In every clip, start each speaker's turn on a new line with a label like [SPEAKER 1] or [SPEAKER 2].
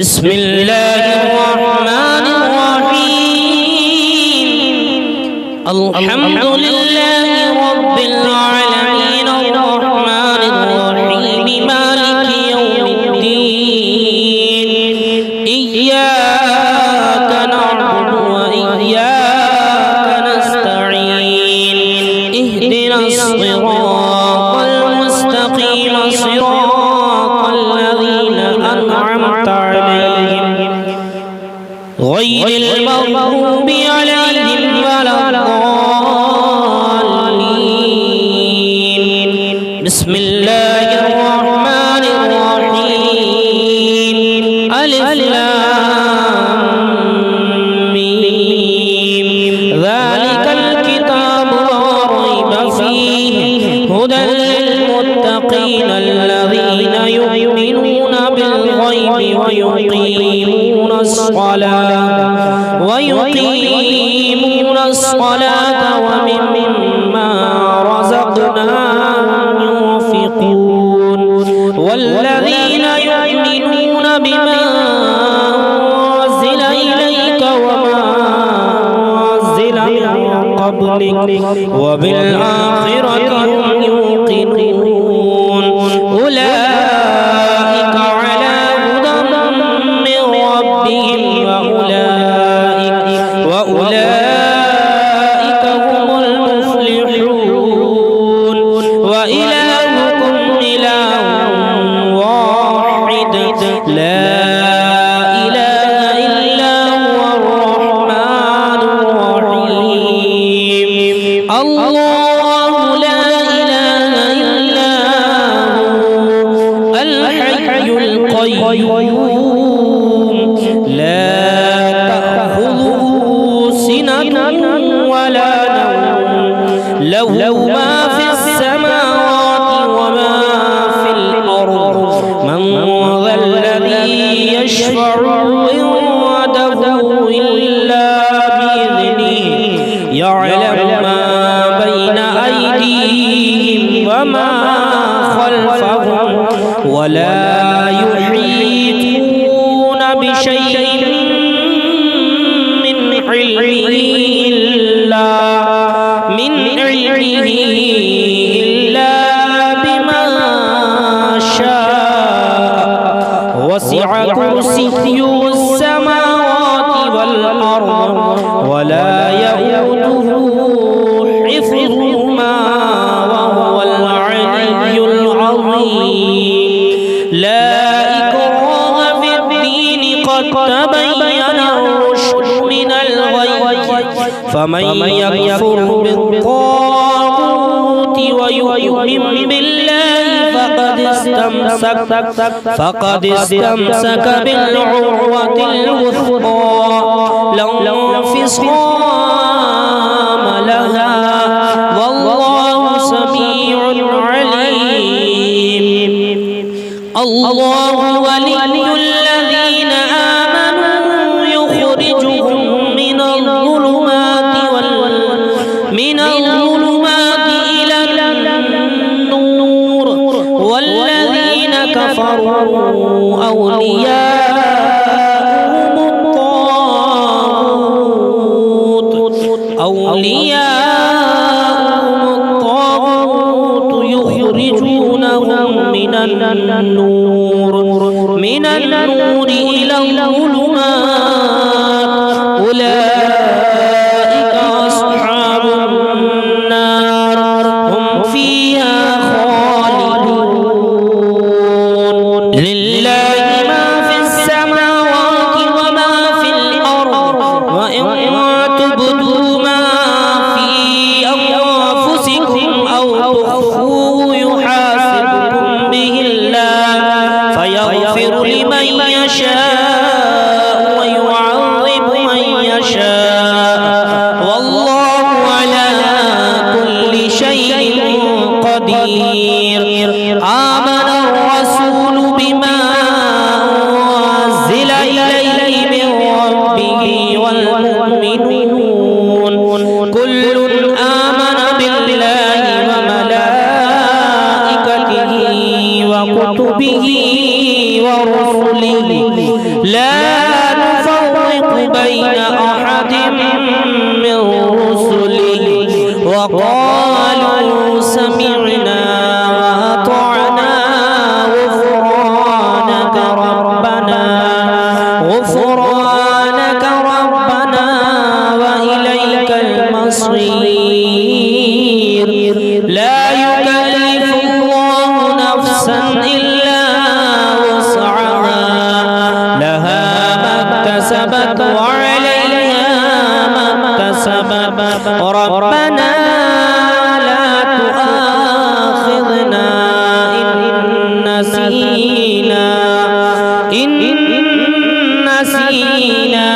[SPEAKER 1] بسم الله الرحمن الرحيم الحمد لله رب العالمين الرحمن الرحيم مالك يوم الدين إياك نعبد وإياك نستعين اهدنا الصراط المستقيم صراط الذين أنعمت عليهم غير المغضوب عليهم ولا الضالين بسم الله الرحمن الرحيم ألف لام ميم ذلك الكتاب لا ريب فيه هدى للمتقين الذين يؤمنون بالغيب ويقيمون الصلاة ومما رزقناهم ينفقون والذين يؤمنون بما أنزل إليك وما أنزل من قبلك وبالآخرة هم يوقنون أولئك على هدى من ربهم وأولئك هم المفلحون وإلهكم إله واحد لا إله إلا هو الرحمن الرحيم الله لا إله إلا هو الحي القيوم لا تأخذه سنة ولا نوم له ما في السماوات وما في الأرض من ذا الذي يشفع عنده إلا بإذنه يعلم ما بين أيديهم وما خلفهم ولا يحيطون بشيء من علمه إلا بما شاء وسع كرسيه السماوات والأرض ولا يؤوده حفظهما وهو العلي العظيم لا إكراه في الدين قد تبين الرشد من الغي فمن يكفر بالطاغوت ويؤمن بالله فقد استمسك بالعروة الوثقى لا انفصام لها والله سميع عليم الله ولي الذين آمنوا يخرجهم من الظلمات إلى النور والذين كفروا أولياءهم الطاغوت يخرجونهم من النور إلى الظلمات أولئك أصحاب النار هم فيها خالدون لله ما في السماوات وما في الأرض وإن تبدوا ما في أنفسكم أو تخفوه يحاسبكم به الله فيغفر لمن يشاء ويعذب من يشاء والله على كل شيء قدير آمن الرسول بما أنزل إليه من ربه والمؤمنون كل آمن بالله وملائكته وكتبه ورسله لا نفرق بين أحد من رسله وقالوا سمعنا وأطعنا غفرانك ربنا وإليك المصير لا يكلف الله نفسا إلا وسعها لها ما اكتسبت وعليها ما اكتسبت ربنا لا تؤاخذنا إن نسينا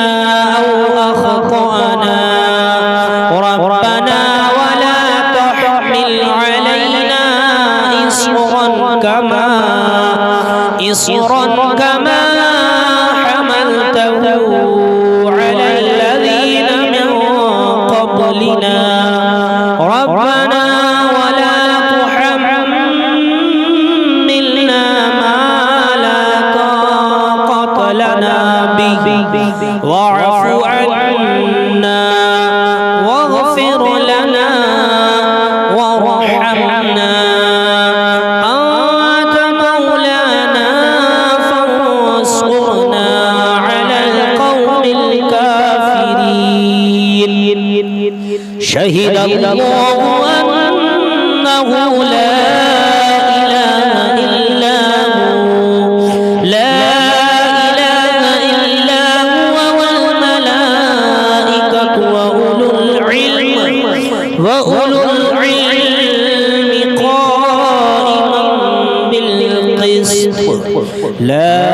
[SPEAKER 1] أو أخطأنا ربنا ولا تحمل علينا إصرا كما حملته على الذين من قبلنا ربنا ولا تحملنا ما لا طاقة لنا به واعف عنا واغفر لنا وارحمنا أنت مولانا فانصرنا على القوم الكافرين شهد الله أنه لا إله إلا هو وأولو العلم قائما بالقسط لا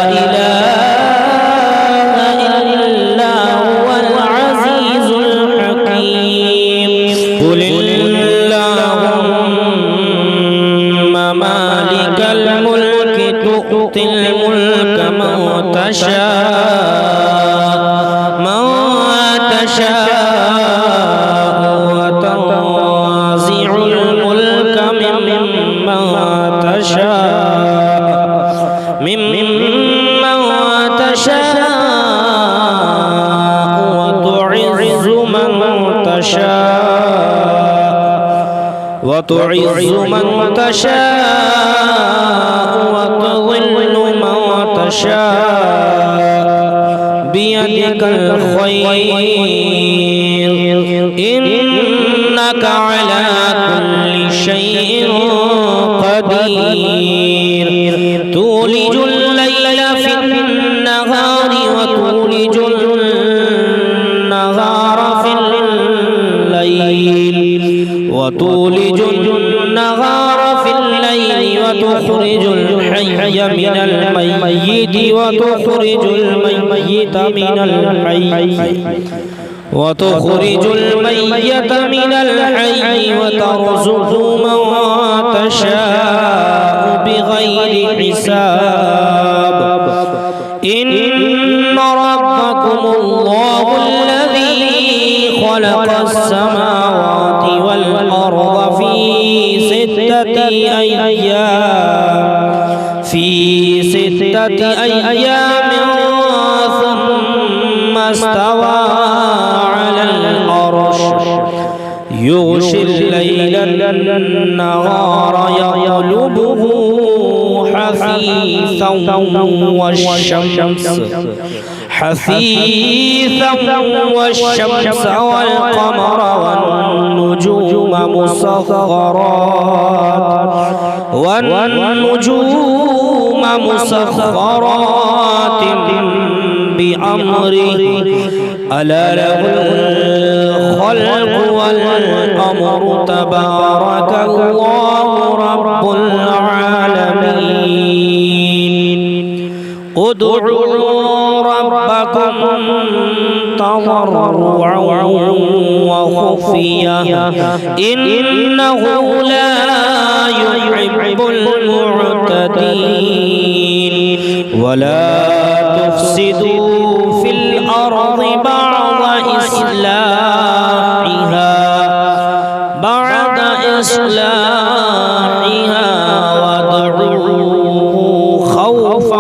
[SPEAKER 1] إله إلا هو العزيز الحكيم قل اللهم مالك الملك تؤتي الملك من تشاء وتنزع الملك ممن تشاء وتعز من تشاء وتضل من تشاء بيدك الخير إنك على كل شيء قدير تولج الليل في النهار وتولج النهار في الليل وتخرج الحي من الميت وتخرج الميت من الحي وترزق من تشاء بغير حساب إن ربكم الله الذي خلق السماوات والأرض في ستة أيام ثم استوى على العرش يغشي الليل النهار يطلبه حثيثا والشمس والقمر والنجوم مسخرات بأمره ألا له الخلق والأمر تبارك الله رب العالمين ادعوا ربكم تضرعا وخفيا إنه لا يحب المعتدين ولا تفسدوا في الأرض بعد إصلاحها وادعوه خوفا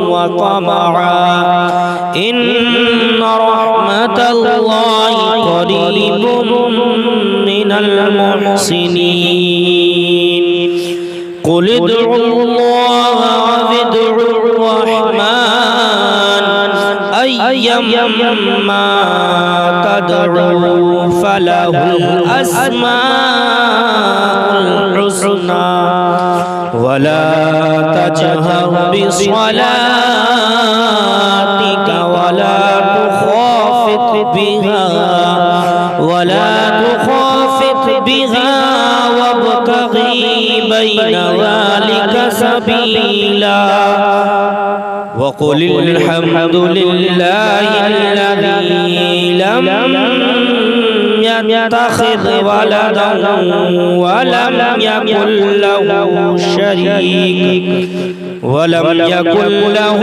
[SPEAKER 1] وطمعا إن رحمة الله قريب من المحسنين قل ادعوا الله وادعوا الرحمن أيما تدعوا فله الأسماء الحسنى ولا تجهر بصلاتك ولا تخافت بها وابتغي بين ذلك سبيلا وقل الحمد لله الذي لم يتخذ ولدا ولم يكن له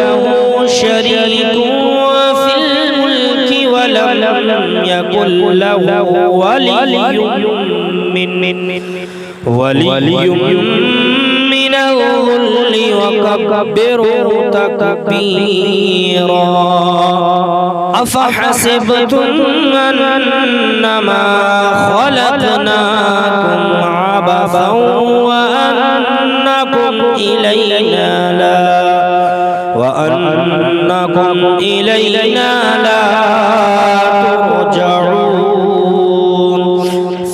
[SPEAKER 1] شريك في الملك ولم يكن له ولي من الذل وكبره تكبيرا أفحسبتم أنما خلقناكم عبثا وأنكم إلينا لا ترجعون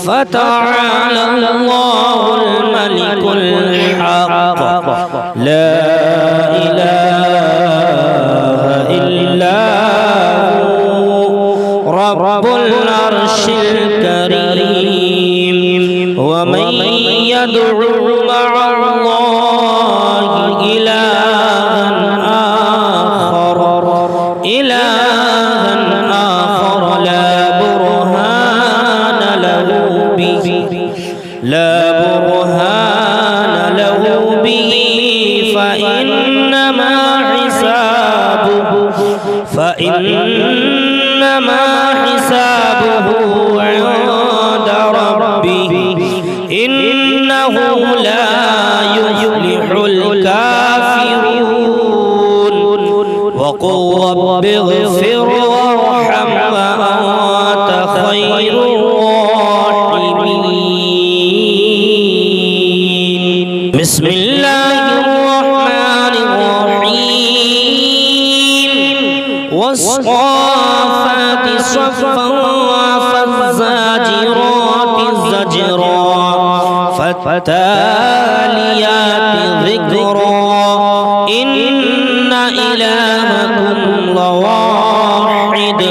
[SPEAKER 1] فتعالى الله الملك الحق لا إله إلا هو رب العرش الكريم ومن يدعو مع الله إلها آخر لا برهان له به فإنما حسابه عند ربه إنه لا يفلح الكافرون وقل رب اغفر وارحم وأنت خير الراحمين بسم الله الرحمن الرحيم والصافات صفا فالزاجرات زجرا فالتاليات ذكرا إن إلهكم لواحد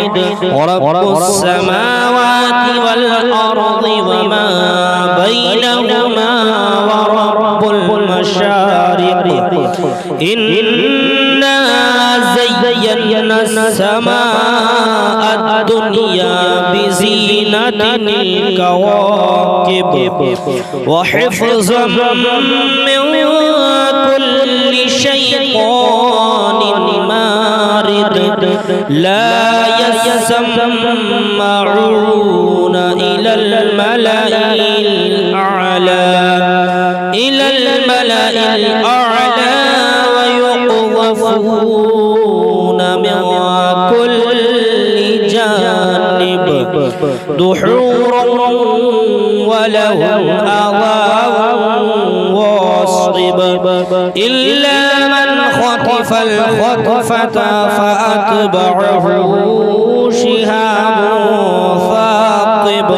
[SPEAKER 1] رب السماوات والأرض وما بينهما ورب المشارق إنا زينا السماء الدنيا بزينة الكواكب وحفظا من كل شيطان مارد لا يسمعون إلى الملأ الأعلى ويقذفون من كل جانب دحورا ولهم عذاب واصب إلا من خطف الخطفة فأتبعه شهاب ثاقب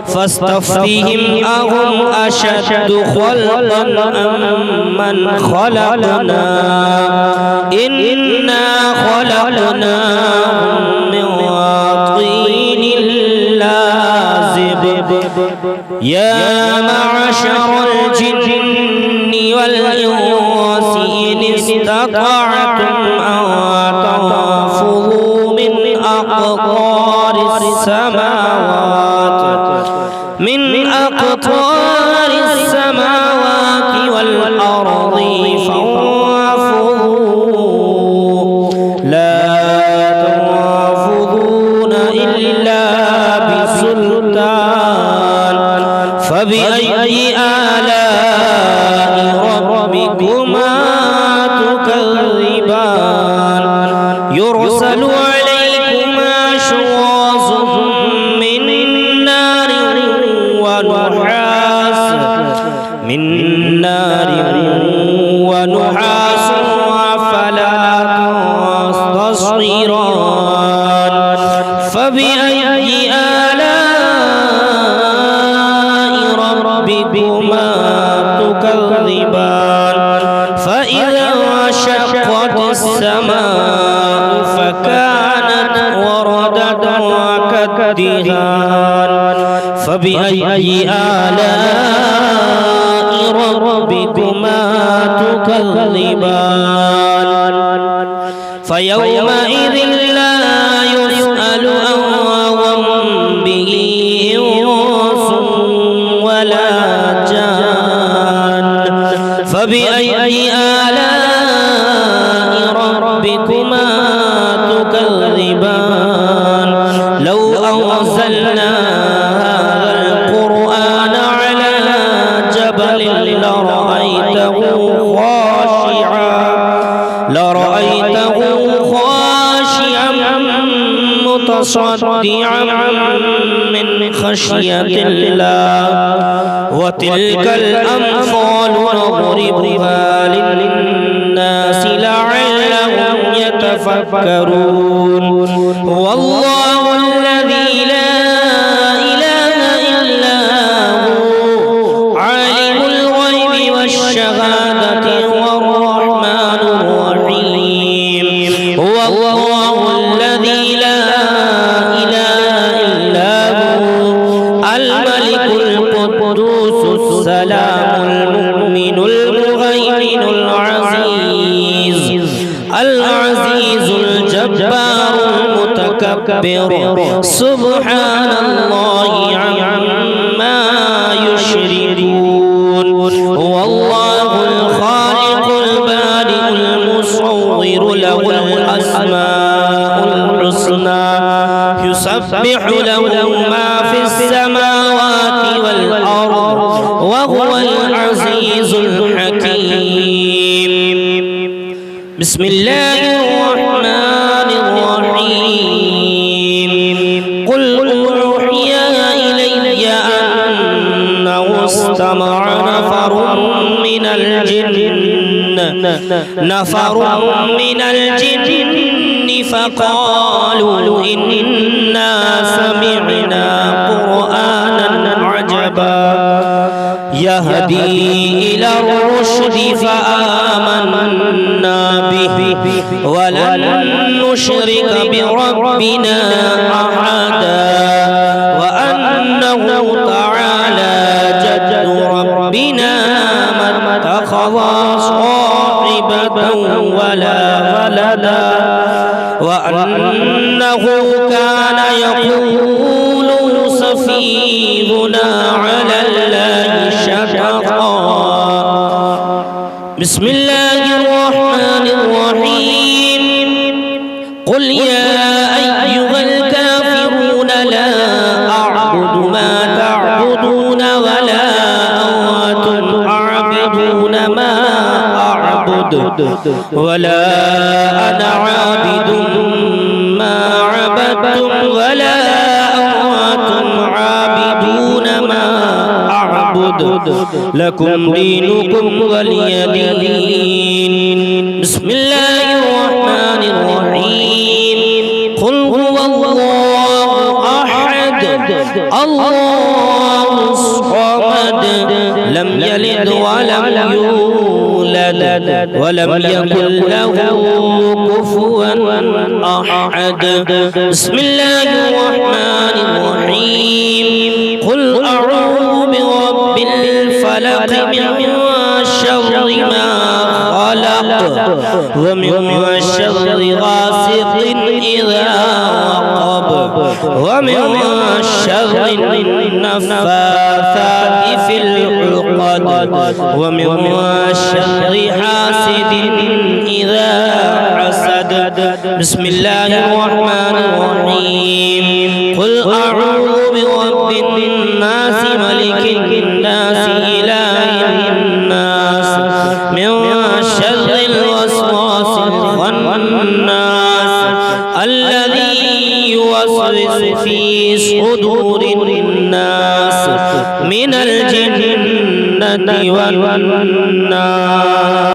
[SPEAKER 1] فاستفتهم أهم أشد خلقا أم من خلقنا إنا خلقناهم من طين لازب يا معشر الجن والإنس إن استطعتم أن تنفذوا من أقطار السماوات والأرض فانفذوا لا تنفذون إلا بسلطان فبأي آلاء ربكما يرسل عليكما شواظ من نار ونحاس فلا تصطصيران فبأي آلاء ربكما تكذبان فإذا انشقت السماء فكانت وردة كالدهان فبأي آلاء ربكما تكذبان فيومئذ لا يسأل عن ذنبه إنس ولا جان فبأي آلاء ربكما تكذبان لو أنزلنا هذا القرآن على جبل لرأيته خاشعا متصدعا من خشية الله وتلك الأمثال نضربها للناس لعلهم يتفكرون والله الذي لا إله إلا هو عالم الغيب والشهادة والرحمن الرحيم هو الله الذي لا إله إلا هو الملك القدوس السلام المؤمن المهيمن العزيز الجبار المتكبر سبحان الله عما يشركون هو الله الخالق البارئ المصور له الأسماء الحسنى يسبح له ما في السماوات والأرض وهو العزيز الحكيم بسم الله الرحمن الرحيم قل أوحي إلي أنه استمع نفر من الجن فقالوا إنا سمعنا قرآنا عجبا يهدي إلى الرشد فآمنا به ولن نشرك بربنا أحدا وأنه تعالى جد ربنا ما اتخذ صاحبة ولا ولدا وأنه كان يقول سفيهنا على الله شططا بسم الله الرحمن الرحيم قل يا أيها الكافرون لا أعبد ما تعبدون ولا أنتم عابدون ما أعبد ولا أنا عابد ما عبدتم ولا أنتم عابدون ما أعبد لكم دينكم ولي دين بسم الله الرحمن الرحيم قل هو الله أحد الله الصمد لم يلد ولم يولد ولم يكن له كفوا أحد بسم الله الرحمن الرحيم قل أعوذ برب الفلق من شر ما خلق ومن شر غاسق إذا وقب ومن شر النفاثات في العقد ومن شر حاسد إذا حسد بسم الله الرحمن الرحيم قل أعوذ برب الناس ملك الناس إله الناس من شر الوسواس الخناس الذي يوسوس في صدور الناس من الجنة والناس.